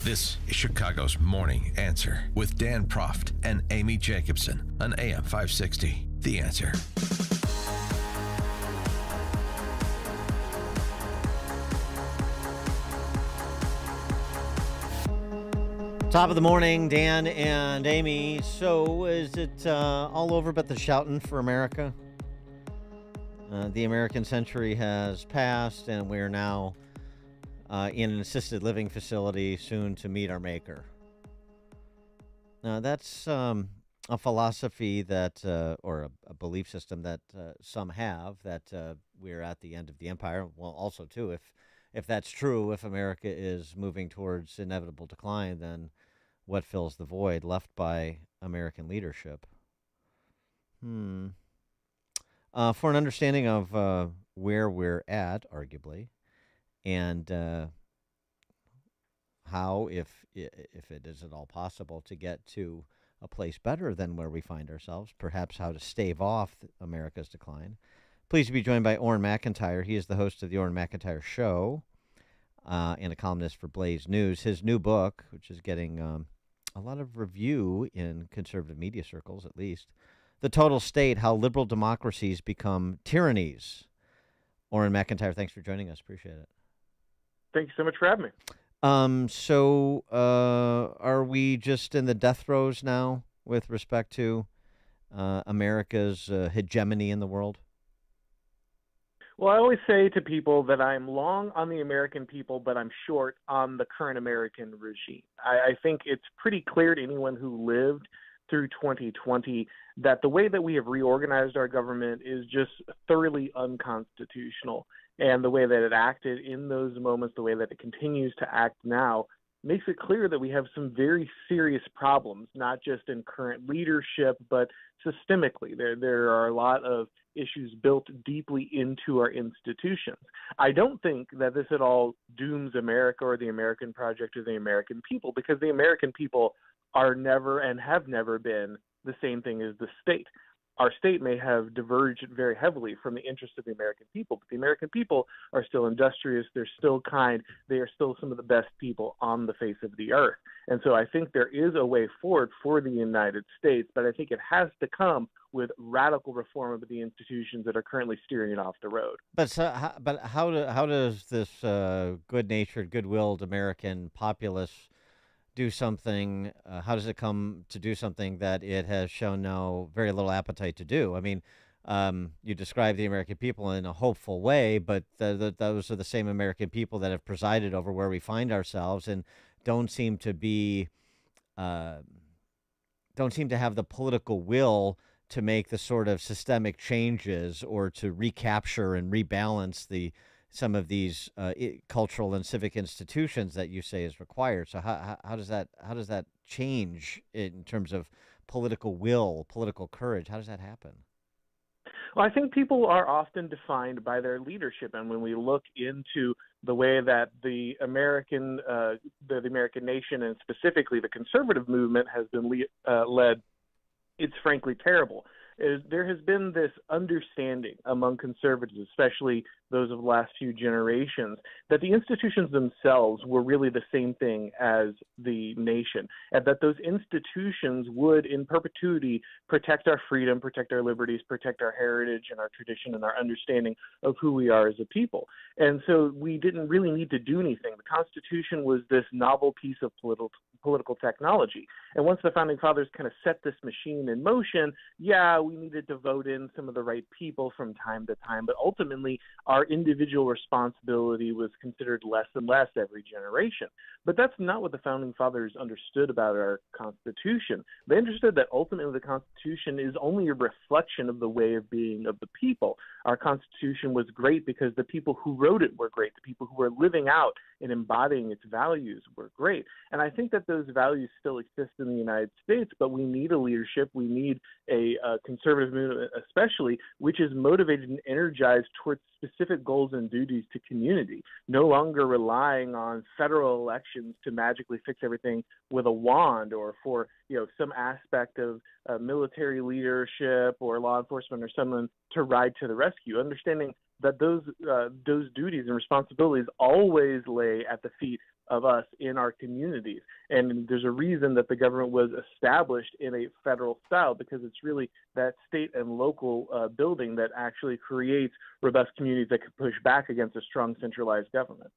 This is Chicago's Morning Answer with Dan Proft and Amy Jacobson on AM 560. The Answer. Top of the morning, Dan and Amy. So is it all over but the shouting for America? The American century has passed, and we're now in an assisted living facility, soon to meet our maker. Now, that's a philosophy that, or a belief system that some have, that we're at the end of the empire. Well, also, too, if that's true, if America is moving towards inevitable decline, then what fills the void left by American leadership? For an understanding of where we're at, arguably, and how, if it is at all possible, to get to a place better than where we find ourselves, perhaps how to stave off America's decline. Pleased to be joined by Auron MacIntyre. He is the host of the Auron MacIntyre Show and a columnist for Blaze News. His new book, which is getting a lot of review in conservative media circles, at least, The Total State, How Liberal Democracies Become Tyrannies. Auron MacIntyre, thanks for joining us. Appreciate it. Thank you so much for having me. So are we just in the death throes now with respect to America's hegemony in the world? Well, I always say to people that I'm long on the American people, but I'm short on the current American regime. I think it's pretty clear to anyone who lived through 2020 that the way that we have reorganized our government is just thoroughly unconstitutional. And the way that it acted in those moments, the way that it continues to act now, makes it clear that we have some very serious problems, not just in current leadership, but systemically. There are a lot of issues built deeply into our institutions. I don't think that this at all dooms America or the American project or the American people, because the American people are never and have never been the same thing as the state. Our state may have diverged very heavily from the interests of the American people, but the American people are still industrious, they're still kind, they are still some of the best people on the face of the earth. And so I think there is a way forward for the United States, but I think it has to come with radical reform of the institutions that are currently steering it off the road. But how does this good-natured, good-willed American populace do something? How does it come to do something that it has shown now very little appetite to do? I mean, you describe the American people in a hopeful way, but those are the same American people that have presided over where we find ourselves and don't seem to have the political will to make the sort of systemic changes or to recapture and rebalance some of these cultural and civic institutions that you say is required. So how does that change in terms of political will, political courage? How does that happen? Well, I think people are often defined by their leadership, and when we look into the way that the American nation and specifically the conservative movement has been led, it's frankly terrible. There has been this understanding among conservatives, especially those of the last few generations, that the institutions themselves were really the same thing as the nation, and that those institutions would in perpetuity protect our freedom, protect our liberties, protect our heritage and our tradition and our understanding of who we are as a people. And so we didn't really need to do anything. The Constitution was this novel piece of political technology. And once the Founding Fathers kind of set this machine in motion, we needed to vote in some of the right people from time to time, but ultimately our individual responsibility was considered less and less every generation. But that's not what the Founding Fathers understood about our Constitution. They understood that ultimately the Constitution is only a reflection of the way of being of the people. Our Constitution was great because the people who wrote it were great. The people who were living out and embodying its values were great. And I think that those values still exist in the United States, but we need a leadership. We need a conservative movement especially, which is motivated and energized towards specific goals and duties to community, no longer relying on federal elections to magically fix everything with a wand, or for some aspect of military leadership or law enforcement or someone to ride to the rescue. Understanding that those duties and responsibilities always lay at the feet of us in our communities. And there's a reason that the government was established in a federal style, because it's really that state and local building that actually creates robust communities that can push back against a strong centralized government.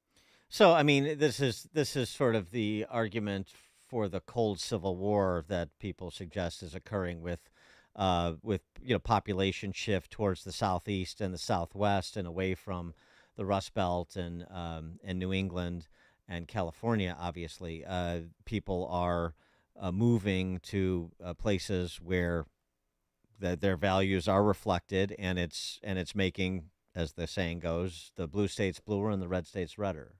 So, I mean, this is sort of the argument for the cold civil war that people suggest is occurring with population shift towards the southeast and the southwest and away from the Rust Belt and New England and California. Obviously, people are moving to places where their values are reflected, and it's making, as the saying goes, the blue states bluer and the red states redder.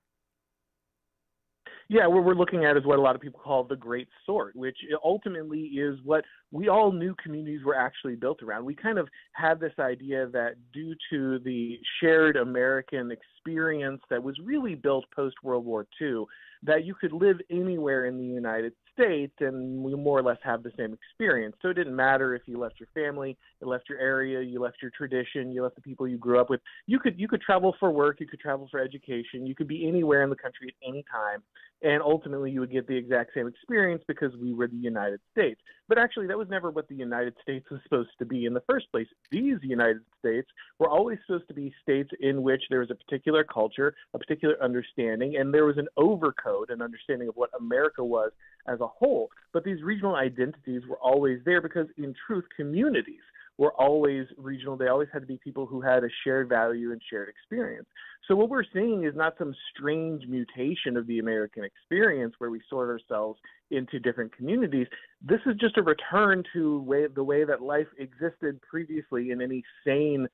Yeah, what we're looking at is what a lot of people call the great sort, which ultimately is what we all knew communities were actually built around. We kind of had this idea that due to the shared American experience that was really built post-World War II, that you could live anywhere in the United States and we more or less have the same experience. So it didn't matter if you left your family, you left your area, you left your tradition, you left the people you grew up with. You could travel for work, you could travel for education, you could be anywhere in the country at any time, and ultimately you would get the exact same experience because we were the United States. But actually, that was never what the United States was supposed to be in the first place. These United States were always supposed to be states in which there was a particular culture, a particular understanding, and there was an overcode, an understanding of what America was as a whole. But these regional identities were always there because, in truth, communities were always regional. They always had to be people who had a shared value and shared experience. So what we're seeing is not some strange mutation of the American experience where we sort ourselves into different communities. This is just a return to the way that life existed previously in any sane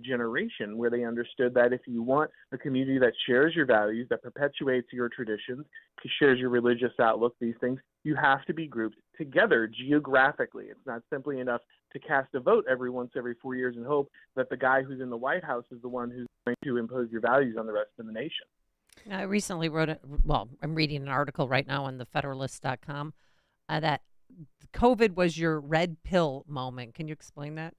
generation, where they understood that if you want a community that shares your values, that perpetuates your traditions, shares your religious outlook, these things, you have to be grouped together geographically. It's not simply enough to cast a vote every 4 years and hope that the guy who's in the White House is the one who's going to impose your values on the rest of the nation. I recently I'm reading an article right now on thefederalist.com that COVID was your red pill moment. Can you explain that?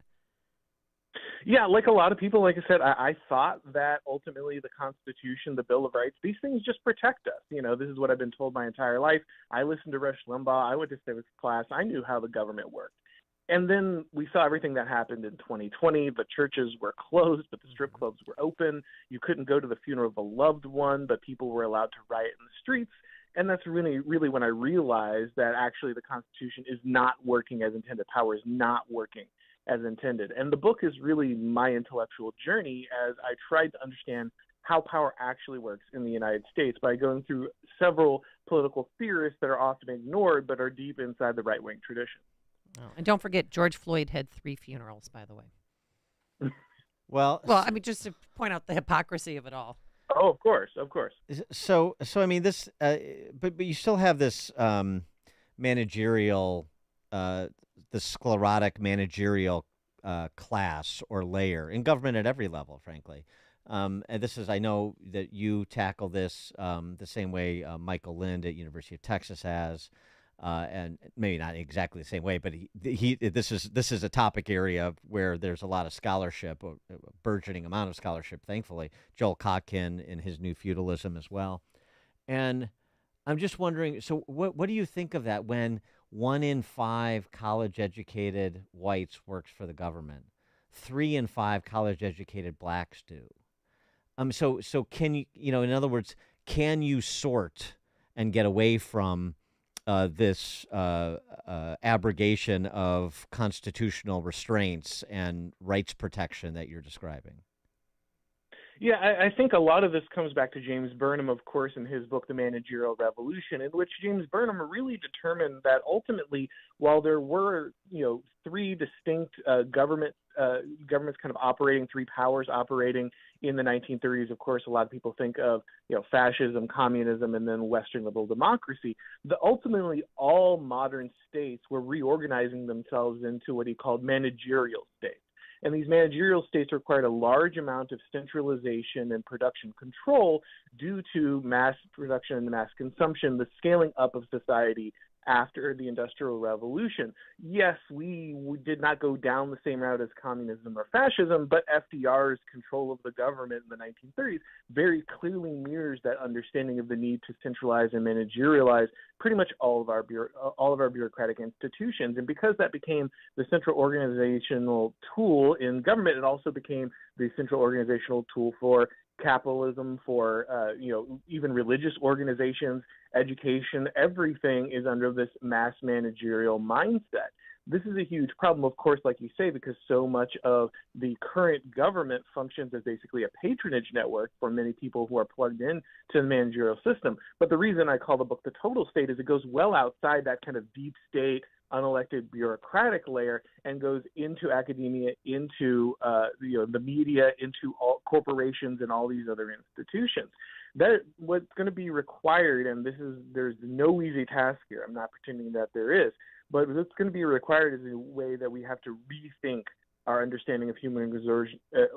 Yeah, like a lot of people, like I said, I thought that ultimately the Constitution, the Bill of Rights, these things just protect us. This is what I've been told my entire life. I listened to Rush Limbaugh. I went to civics class. I knew how the government worked. And then we saw everything that happened in 2020. The churches were closed, but the strip clubs were open. You couldn't go to the funeral of a loved one, but people were allowed to riot in the streets. And that's really, really when I realized that actually the Constitution is not working as intended. Power is not working as intended. And the book is really my intellectual journey as I tried to understand how power actually works in the United States by going through several political theorists that are often ignored but are deep inside the right-wing tradition. Oh, and don't forget, George Floyd had 3 funerals, by the way. Well, I mean, just to point out the hypocrisy of it all. Oh, of course. So I mean, this, but you still have this managerial, the sclerotic managerial class or layer in government at every level, frankly. And this is, I know that you tackle this the same way Michael Lind at University of Texas has. And maybe not exactly the same way, but this is a topic area where there's a lot of scholarship, a burgeoning amount of scholarship, thankfully. Joel Kotkin in his New Feudalism as well. And I'm just wondering, so what do you think of that when 1 in 5 college-educated whites works for the government? 3 in 5 college-educated blacks do. So can you, in other words, can you sort and get away from this abrogation of constitutional restraints and rights protection that you're describing? Yeah, I think a lot of this comes back to James Burnham, of course, in his book, The Managerial Revolution, in which James Burnham really determined that ultimately, while there were, 3 distinct governments kind of operating, 3 powers operating in the 1930s, of course, a lot of people think of, fascism, communism, and then Western liberal democracy. Ultimately, all modern states were reorganizing themselves into what he called managerial states. And these managerial states required a large amount of centralization and production control due to mass production and mass consumption, the scaling up of society after the Industrial Revolution. Yes, we did not go down the same route as communism or fascism, but FDR's control of the government in the 1930s very clearly mirrors that understanding of the need to centralize and managerialize pretty much all of our bureaucratic institutions. And because that became the central organizational tool in government, it also became the central organizational tool for capitalism, for even religious organizations, education. Everything is under this mass managerial mindset. This is a huge problem, of course, like you say, because so much of the current government functions as basically a patronage network for many people who are plugged in to the managerial system. But the reason I call the book The Total State is it goes well outside that kind of deep state, unelected bureaucratic layer and goes into academia, into the media, into all corporations and all these other institutions. That what's going to be required, and there's no easy task here. I'm not pretending that there is, but what's going to be required is a way that we have to rethink our understanding of human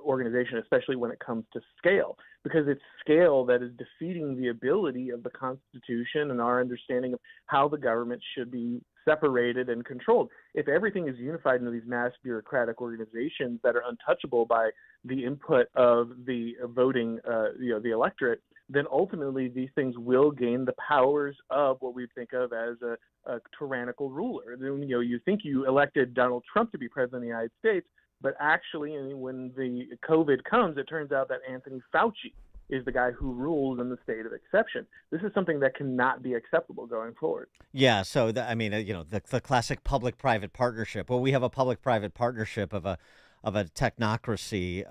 organization, especially when it comes to scale, because it's scale that is defeating the ability of the Constitution and our understanding of how the government should be separated and controlled. If everything is unified into these mass bureaucratic organizations that are untouchable by the input of the voting, the electorate, then ultimately these things will gain the powers of what we think of as a tyrannical ruler. You think you elected Donald Trump to be president of the United States, but actually, when the COVID comes, it turns out that Anthony Fauci is the guy who rules in the state of exception. This is something that cannot be acceptable going forward. Yeah. So, the classic public-private partnership. Well, we have a public-private partnership of a technocracy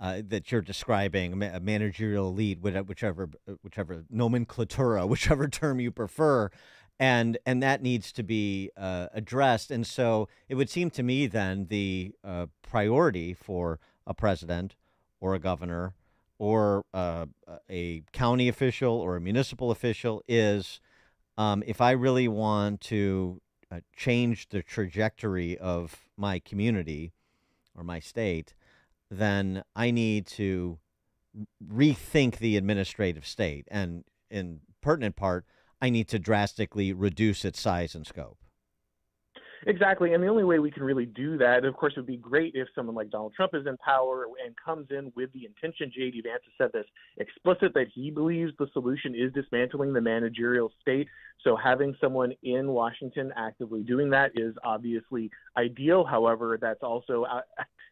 that you're describing, a managerial elite, whichever nomenclatura, whichever term you prefer. And that needs to be addressed. And so it would seem to me then the priority for a president or a governor or a county official or a municipal official is if I really want to change the trajectory of my community or my state, then I need to rethink the administrative state. And in pertinent part, I need to drastically reduce its size and scope. Exactly. And the only way we can really do that, of course, it would be great if someone like Donald Trump is in power and comes in with the intention, J.D. Vance has said this, explicit, that he believes the solution is dismantling the managerial state. So having someone in Washington actively doing that is obviously ideal. However, that's also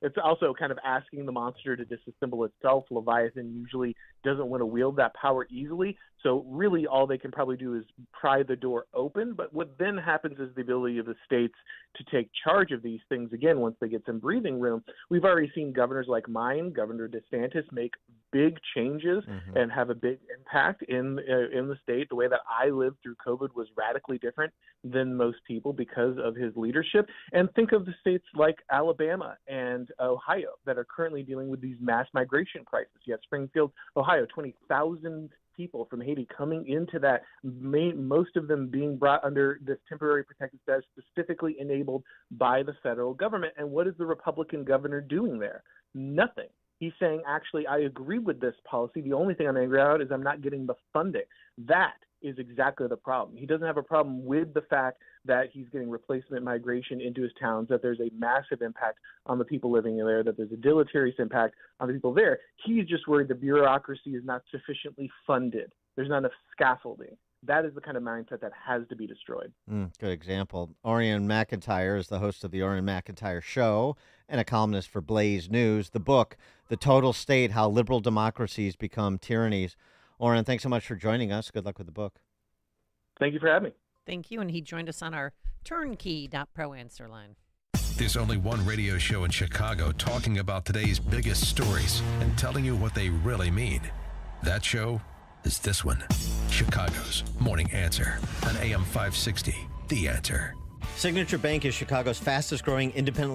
it's also kind of asking the monster to disassemble itself. Leviathan usually doesn't want to wield that power easily. So really all they can probably do is pry the door open. But what then happens is the ability of the states to take charge of these things again once they get some breathing room. We've already seen governors like mine, Governor DeSantis, make big changes and have a big impact in the state. The way that I lived through COVID was radically different than most people because of his leadership. And think of the states like Alabama and Ohio that are currently dealing with these mass migration crises. You have Springfield, Ohio, 20,000 people from Haiti coming into that, most of them being brought under this temporary protected status specifically enabled by the federal government. And what is the Republican governor doing there? Nothing. He's saying, actually, I agree with this policy. The only thing I'm angry about is I'm not getting the funding. That is exactly the problem. He doesn't have a problem with the fact that he's getting replacement migration into his towns, that there's a massive impact on the people living in there, that there's a deleterious impact on the people there. He's just worried the bureaucracy is not sufficiently funded. There's not enough scaffolding. That is the kind of mindset that has to be destroyed. Good example. Auron MacIntyre is the host of the Auron MacIntyre Show and a columnist for Blaze News. The book, The Total State, How Liberal Democracies Become Tyrannies. Auron, thanks so much for joining us. Good luck with the book. Thank you for having me. Thank you. And he joined us on our turnkey.pro answer line. There's only one radio show in Chicago talking about today's biggest stories and telling you what they really mean. That show is this one, Chicago's Morning Answer on AM 560, The Answer. Signature Bank is Chicago's fastest growing independent